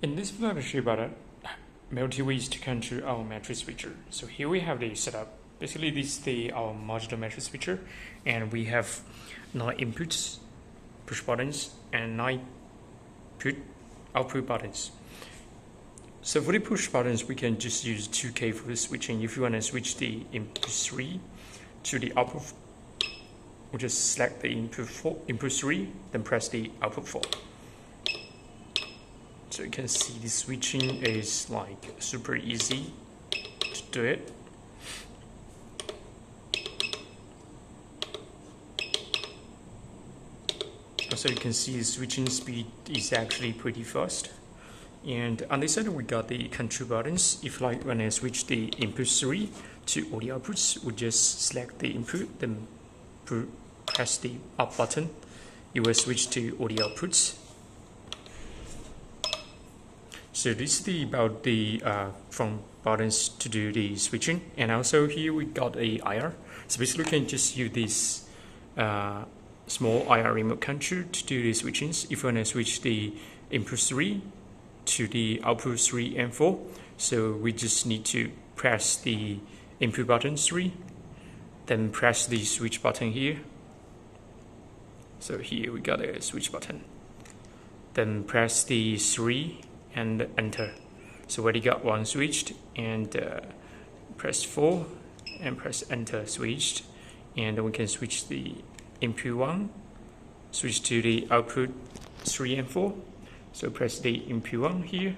In this video, I'm going to show you about multiple ways to control our matrix switcher. So here we have the setup. Basically, this is our modular matrix switcher, and we have 9 inputs, push buttons, and 9 output buttons. So for the push buttons, we can just use 2K for the switching. If you want to switch the input 3 to the output, we just select the input 3, then press the output 4. So you can see the switching is like super easy to do it. Also, you can see the switching speed is actually pretty fast. And on this side, we got the control buttons. If like when I switch the input 3 to all the outputs, we just select the input, then press the up button. You will switch to all the outputs. So this is about the front buttons to do the switching. And also here we got a IR. So basically, you can just use this small IR remote control to do the switchings. If you want to switch the input 3 to the output 3 and 4, so we just need to press the input button 3, then press the switch button here. So here we got a switch button. Then press the 3 and enter. So already got one switched, and press 4 and press enter, switched, and then we can switch the input 1, switch to the output 3 and 4. So press the input 1 here,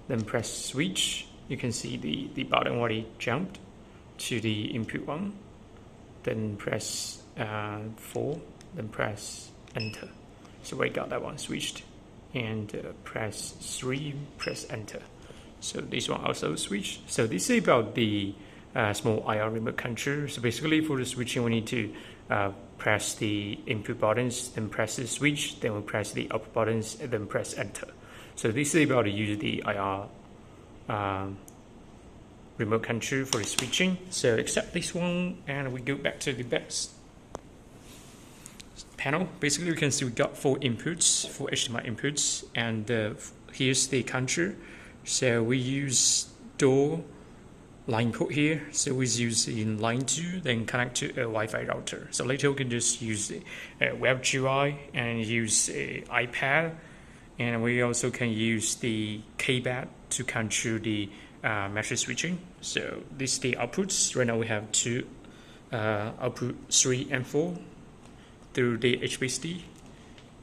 then press switch. You can see the button already jumped to the input 1, then press 4, then press enter. So we got that one switched, and press 3, press enter. So this one also switched. So this is about the small IR remote control. So basically for the switching, we need to press the input buttons, then press the switch, then we press the output buttons, and then press enter. So this is about to use the IR remote control for the switching. So except this one, and we go back to the best panel. Basically, we can see we got 4 inputs, 4 HDMI inputs, and here's the control. So we use door line port here. So we use in line 2, then connect to a Wi-Fi router. So later we can just use a WEB GUI and use a iPad, and we also can use the Keypad to control the matrix switching. So this is the outputs. Right now we have 2 output 3 and 4 through the HBSD,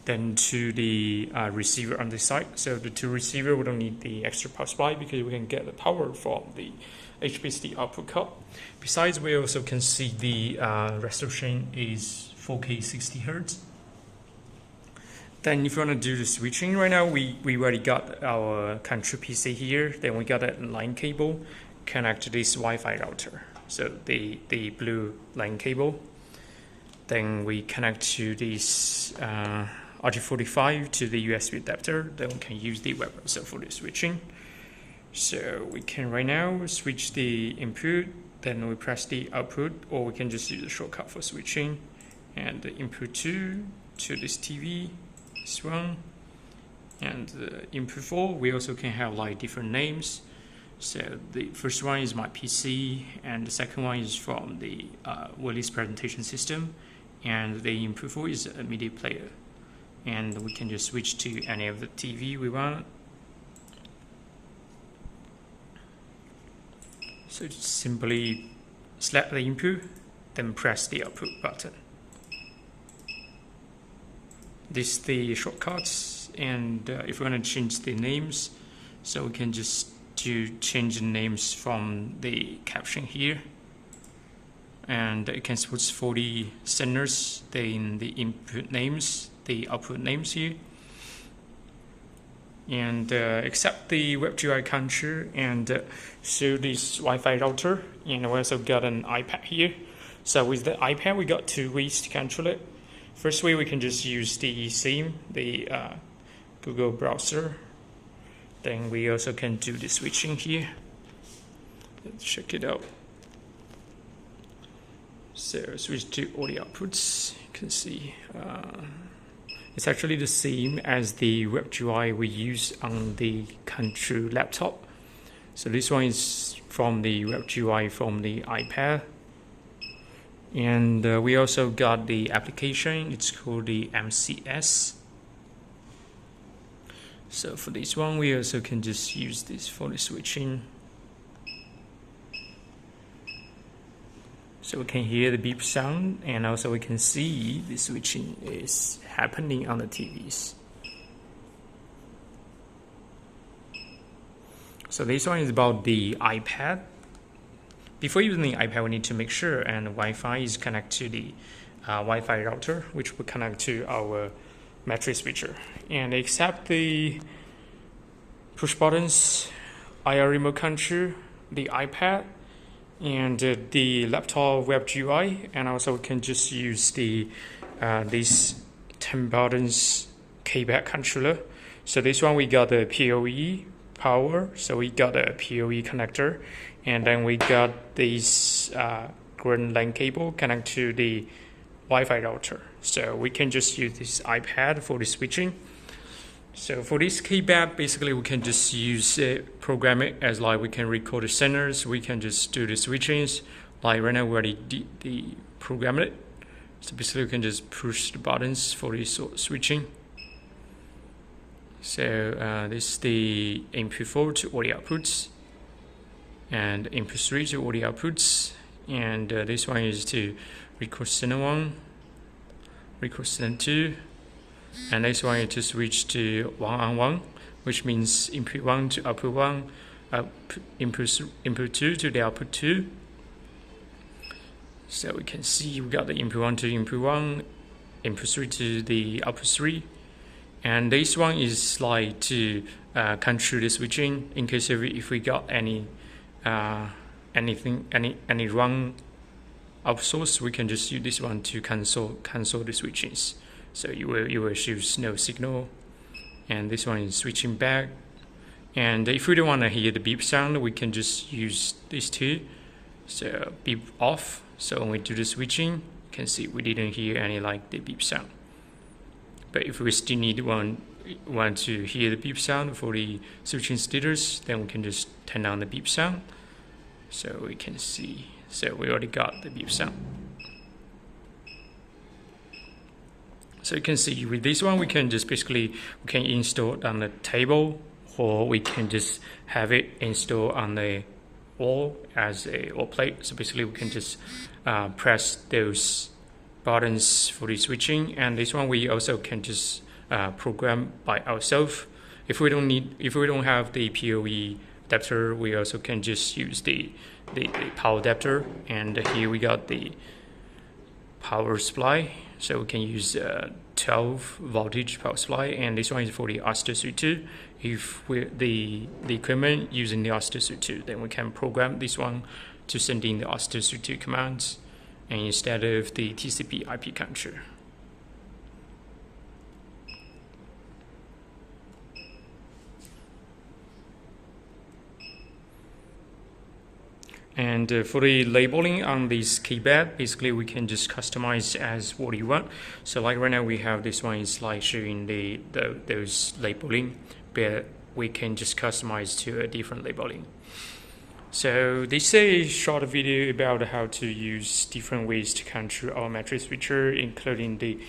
then to the receiver on the side. So the 2 receiver, we don't need the extra power supply because we can get the power from the HBSD output cut. Besides, we also can see the resolution is 4K 60 Hz. Then if you want to do the switching, right now we already got our control PC here. Then we got a line cable connect to this Wi-Fi router. So the blue line cable. Then we connect to this RJ45 to the USB adapter. Then we can use the web browser for the switching. So we can right now switch the input, then we press the output, or we can just use the shortcut for switching. And the input 2 to this TV, this one. And the input 4, we also can have like different names. So the first one is my PC, and the second one is from the Willis presentation system, and the input 4 is a media player. And we can just switch to any of the TV we want. So just simply select the input, then press the output button. This is the shortcuts, and if we want to change the names, so we can just change the names from the caption here, and it can switch for the senders, then the input names, the output names here, and accept the Web GUI control, and so this Wi-Fi router, and we also got an iPad here. So with the iPad, we got 2 ways to control it. First way, we can just use the same, the Google browser. Then we also can do the switching here. Let's check it out. So switch to all the outputs. You can see It's actually the same as the web GUI we use on the control laptop. So this one is from the web GUI from the iPad. And we also got the application, it's called the MCS. So for this one, we also can just use this for the switching. So we can hear the beep sound, and also we can see the switching is happening on the TVs. So this one is about the iPad. Before using the iPad, we need to make sure and Wi-Fi is connected to the Wi-Fi router, which will connect to our matrix switcher. And accept the push buttons, IR remote control, the iPad, and the laptop web GUI, and also we can just use the these 10 buttons Keypad controller. So this one we got the PoE power, so we got a PoE connector, and then we got this green LAN cable connect to the Wi-Fi router. So we can just use this iPad for the switching. So for this Keypad, basically we can just use it, program it as like we can record the signals, we can just do the switchings. Like right now we already programmed it. So basically we can just push the buttons for this switching. So this is the input 4 to all the outputs, and input 3 to all the outputs, and this one is to record signal 1, record signal 2, and this one is to switch to 1-on-1, which means input 1 to output 1, input 2 to the output 2. So we can see we got the input 1 to input 1, input 3 to the output 3, and this one is like to control the switching in case if we got any wrong output source, we can just use this one to cancel the switchings. So you will choose no signal, and this one is switching back. And if we don't want to hear the beep sound, we can just use these two. So beep off. So when we do the switching, you can see we didn't hear any like the beep sound. But if we still want to hear the beep sound for the switching status, then we can just turn on the beep sound. So we can see. So we already got the beep sound. So you can see with this one, we can just basically install it on the table, or we can just have it installed on the wall as a wall plate. So basically, we can just press those buttons for the switching, and this one we also can just program by ourselves. If we don't have the PoE adapter, we also can just use the power adapter, and here we got the power supply. So we can use 12 voltage power supply, and this one is for the OST2. If the equipment using the OST2, then we can program this one to send in the OST2 commands, and instead of the TCP IP controller. And for the labeling on this Keypad, basically we can just customize as what you want. So like right now we have this one is like showing those labeling, but we can just customize to a different labeling. So this is a short video about how to use different ways to control our matrix switcher, including the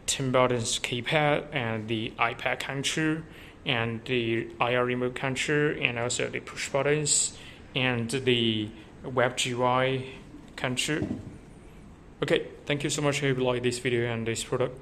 10 buttons Keypad and the iPad control, and the IR remote control, and also the push buttons, and the web GUI control. Okay, thank you so much. I hope you like this video and this product.